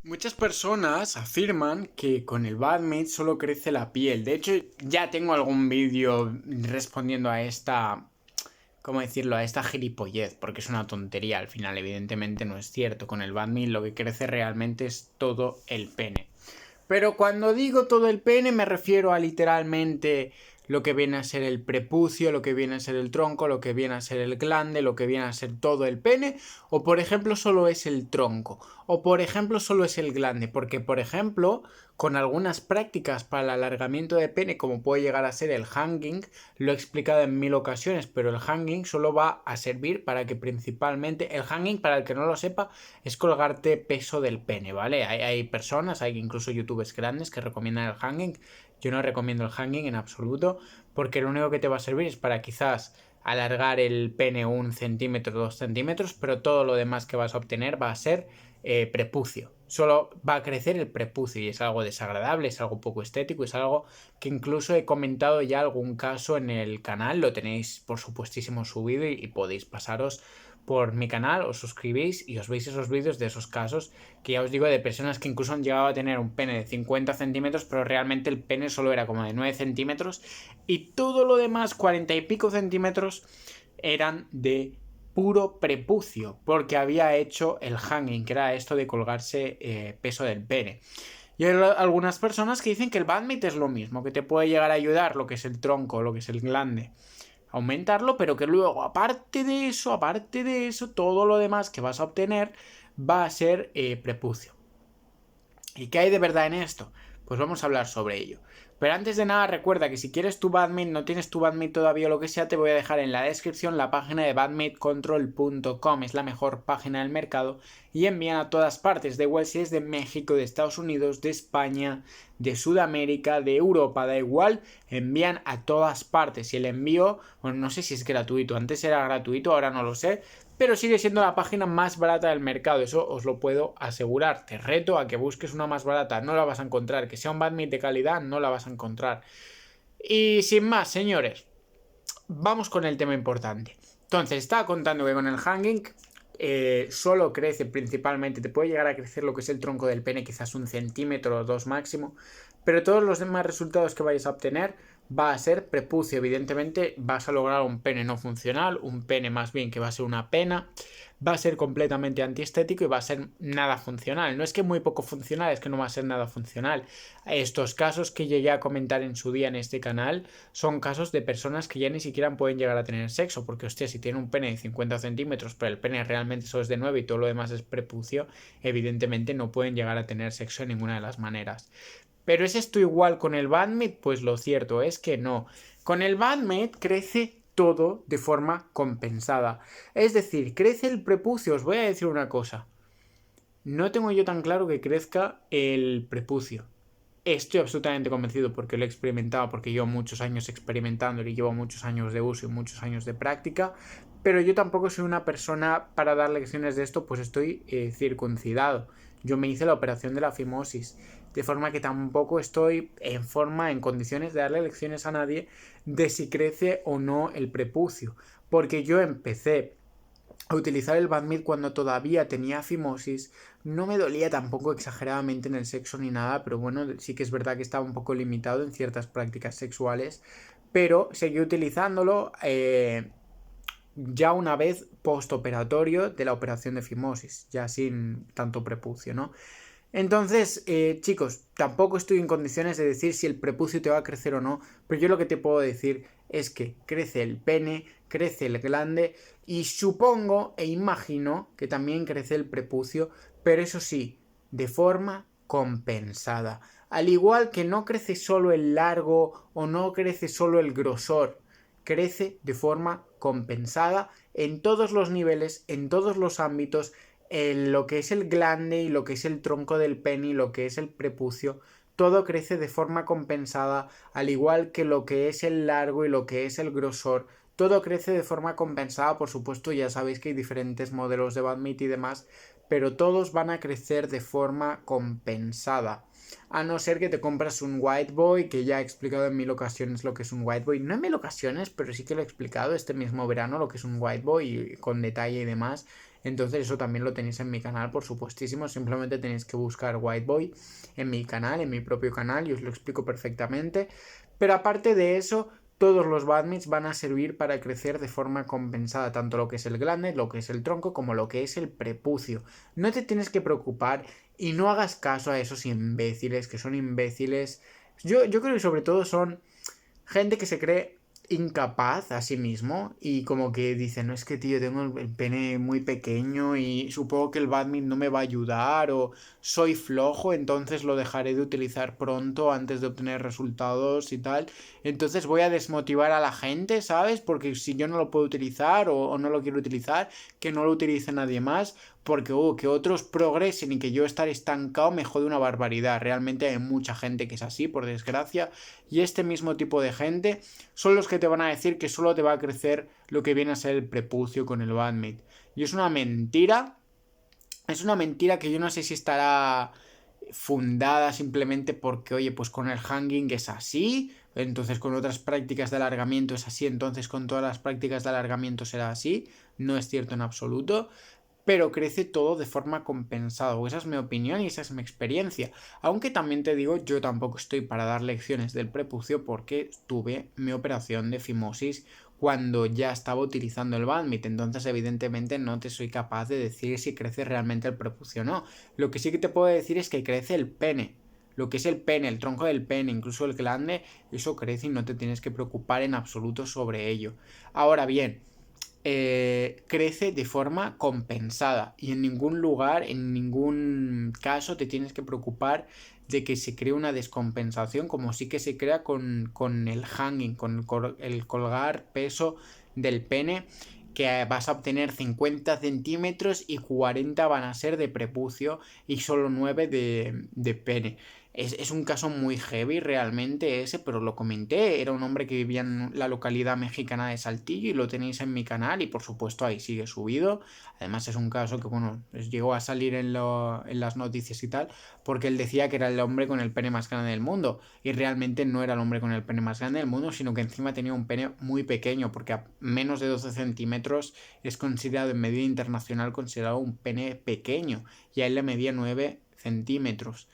Muchas personas afirman que con el Badmate solo crece la piel. De hecho, ya tengo algún vídeo respondiendo a esta, ¿cómo decirlo? A esta gilipollez, porque es una tontería al final, evidentemente no es cierto. Con el Badmate lo que crece realmente es todo el pene. Pero cuando digo todo el pene me refiero a literalmente lo que viene a ser el prepucio, lo que viene a ser el tronco, lo que viene a ser el glande, lo que viene a ser todo el pene, o por ejemplo solo es el tronco, o por ejemplo solo es el glande, porque por ejemplo con algunas prácticas para el alargamiento de pene como puede llegar a ser el hanging, lo he explicado en 1000 ocasiones, pero el hanging solo va a servir para que principalmente, el hanging para el que no lo sepa es colgarte peso del pene, ¿vale? Hay personas, hay incluso youtubers grandes que recomiendan el hanging. Yo no recomiendo el hanging en absoluto, porque lo único que te va a servir es para quizás alargar el pene 1 centímetro, 2 centímetros, pero todo lo demás que vas a obtener va a ser prepucio. Solo va a crecer el prepucio y es algo desagradable, es algo poco estético, es algo que incluso he comentado ya algún caso en el canal, lo tenéis por supuestísimo subido y podéis pasaros por mi canal, os suscribís y os veis esos vídeos de esos casos que ya os digo de personas que incluso han llegado a tener un pene de 50 centímetros, pero realmente el pene solo era como de 9 centímetros y todo lo demás, 40 y pico centímetros, eran de puro prepucio, porque había hecho el hanging, que era esto de colgarse peso del pene. Y hay algunas personas que dicen que el Badmate es lo mismo, que te puede llegar a ayudar lo que es el tronco, lo que es el glande, aumentarlo, pero que luego, aparte de eso, todo lo demás que vas a obtener va a ser prepucio. ¿Y qué hay de verdad en esto? Pues vamos a hablar sobre ello. Pero antes de nada recuerda que si quieres tu Badmate, no tienes tu Badmate todavía o lo que sea, te voy a dejar en la descripción la página de badmatecontrol.com. Es la mejor página del mercado y envían a todas partes, da igual si es de México, de Estados Unidos, de España, de Sudamérica, de Europa, da igual, envían a todas partes. Y el envío, bueno, no sé si es gratuito, antes era gratuito, ahora no lo sé, pero sigue siendo la página más barata del mercado, eso os lo puedo asegurar. Te reto a que busques una más barata, no la vas a encontrar. Que sea un Badmate de calidad, no la vas a encontrar. Y sin más, señores, vamos con el tema importante. Entonces, estaba contando que con el hanging solo crece principalmente, te puede llegar a crecer lo que es el tronco del pene, quizás 1 centímetro o 2 máximo, pero todos los demás resultados que vayas a obtener va a ser prepucio. Evidentemente vas a lograr un pene no funcional, un pene más bien que va a ser una pena, va a ser completamente antiestético y va a ser nada funcional. No es que muy poco funcional, es que no va a ser nada funcional. Estos casos que llegué a comentar en su día en este canal son casos de personas que ya ni siquiera pueden llegar a tener sexo, porque hostia, si tiene un pene de 50 centímetros, pero el pene realmente solo es de 9 y todo lo demás es prepucio, evidentemente no pueden llegar a tener sexo de ninguna de las maneras. ¿Pero es esto igual con el Badmate? Pues lo cierto es que no. Con el Badmate crece todo de forma compensada. Es decir, crece el prepucio. Os voy a decir una cosa. No tengo yo tan claro que crezca el prepucio. Estoy absolutamente convencido porque lo he experimentado, porque llevo muchos años experimentando y llevo muchos años de uso y muchos años de práctica, pero yo tampoco soy una persona para dar lecciones de esto, pues estoy circuncidado. Yo me hice la operación de la fimosis, de forma que tampoco estoy en condiciones de darle lecciones a nadie de si crece o no el prepucio, porque yo empecé a utilizar el Badmate cuando todavía tenía fimosis. No me dolía tampoco exageradamente en el sexo ni nada, pero bueno, sí que es verdad que estaba un poco limitado en ciertas prácticas sexuales, pero seguí utilizándolo ya una vez postoperatorio de la operación de fimosis, ya sin tanto prepucio, ¿no? Entonces, chicos, tampoco estoy en condiciones de decir si el prepucio te va a crecer o no, pero yo lo que te puedo decir es que crece el pene, crece el glande y supongo e imagino que también crece el prepucio, pero eso sí, de forma compensada. Al igual que no crece solo el largo o no crece solo el grosor, crece de forma compensada en todos los niveles, en todos los ámbitos, en lo que es el glande y lo que es el tronco del pene y lo que es el prepucio, todo crece de forma compensada, al igual que lo que es el largo y lo que es el grosor, todo crece de forma compensada. Por supuesto, ya sabéis que hay diferentes modelos de Badmate y demás, pero todos van a crecer de forma compensada. A no ser que te compras un White Boy, que ya he explicado en 1000 ocasiones lo que es un White Boy. No en 1000 ocasiones, pero sí que lo he explicado este mismo verano lo que es un White Boy, con detalle y demás. Entonces eso también lo tenéis en mi canal, por supuestísimo. Simplemente tenéis que buscar White Boy en mi canal, en mi propio canal, y os lo explico perfectamente. Pero aparte de eso, todos los badmints van a servir para crecer de forma compensada, tanto lo que es el glande, lo que es el tronco, como lo que es el prepucio. No te tienes que preocupar y no hagas caso a esos imbéciles, que son imbéciles. Yo creo que sobre todo son gente que se cree incapaz a sí mismo y como que dice, no, es que tío, tengo el pene muy pequeño y supongo que el badminton no me va a ayudar, o soy flojo, entonces lo dejaré de utilizar pronto antes de obtener resultados y tal. Entonces voy a desmotivar a la gente, ¿sabes? Porque si yo no lo puedo utilizar o no lo quiero utilizar, que no lo utilice nadie más, porque que otros progresen y que yo estar estancado me jode una barbaridad. Realmente hay mucha gente que es así, por desgracia, y este mismo tipo de gente son los que te van a decir que solo te va a crecer lo que viene a ser el prepucio con el badminton. Y es una mentira. Es una mentira que yo no sé si estará fundada simplemente porque, oye, pues con el hanging es así, entonces con otras prácticas de alargamiento es así, entonces con todas las prácticas de alargamiento será así. No es cierto en absoluto, pero crece todo de forma compensada. Esa es mi opinión y esa es mi experiencia. Aunque también te digo, yo tampoco estoy para dar lecciones del prepucio porque tuve mi operación de fimosis cuando ya estaba utilizando el badminton. Entonces, evidentemente, no te soy capaz de decir si crece realmente el prepucio o no. Lo que sí que te puedo decir es que crece el pene. Lo que es el pene, el tronco del pene, incluso el glande, eso crece y no te tienes que preocupar en absoluto sobre ello. Ahora bien, crece de forma compensada y en ningún lugar, en ningún caso te tienes que preocupar de que se cree una descompensación, como sí que se crea con el hanging, con el colgar peso del pene, que vas a obtener 50 centímetros y 40 van a ser de prepucio y solo 9 de pene. Es un caso muy heavy realmente ese, pero lo comenté. Era un hombre que vivía en la localidad mexicana de Saltillo y lo tenéis en mi canal y por supuesto ahí sigue subido. Además es un caso que, bueno, llegó a salir en las noticias y tal, porque él decía que era el hombre con el pene más grande del mundo y realmente no era el hombre con el pene más grande del mundo, sino que encima tenía un pene muy pequeño, porque a menos de 12 centímetros es considerado en medida internacional considerado un pene pequeño y a él le medía 9 centímetros.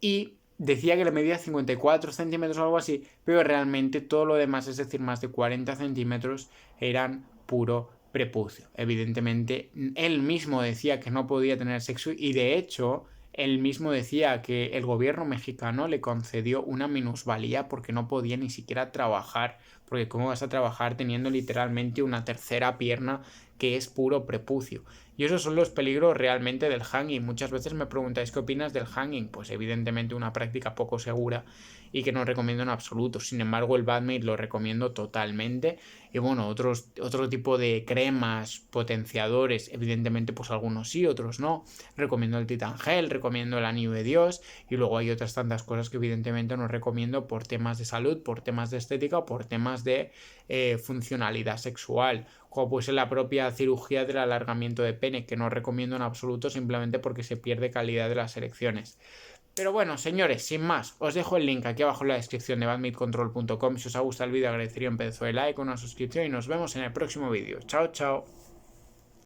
Y decía que le medía 54 centímetros o algo así, pero realmente todo lo demás, es decir, más de 40 centímetros, eran puro prepucio. Evidentemente, él mismo decía que no podía tener sexo y de hecho, él mismo decía que el gobierno mexicano le concedió una minusvalía porque no podía ni siquiera trabajar. Porque ¿cómo vas a trabajar teniendo literalmente una tercera pierna que es puro prepucio? Y esos son los peligros realmente del hanging. Muchas veces me preguntáis qué opinas del hanging. Pues evidentemente una práctica poco segura y que no recomiendo en absoluto. Sin embargo, el badminton lo recomiendo totalmente. Y bueno, otro tipo de cremas, potenciadores, evidentemente pues algunos sí, otros no. Recomiendo el Titan Gel, recomiendo el anillo de Dios y luego hay otras tantas cosas que evidentemente no recomiendo por temas de salud, por temas de estética o por temas de funcionalidad sexual, como pues en la propia cirugía del alargamiento de pene, que no recomiendo en absoluto simplemente porque se pierde calidad de las erecciones. Pero bueno, señores, sin más, os dejo el link aquí abajo en la descripción de badmintoncontrol.com. Si os ha gustado el vídeo agradecería un pedazo de like, una suscripción y nos vemos en el próximo vídeo. Chao, chao.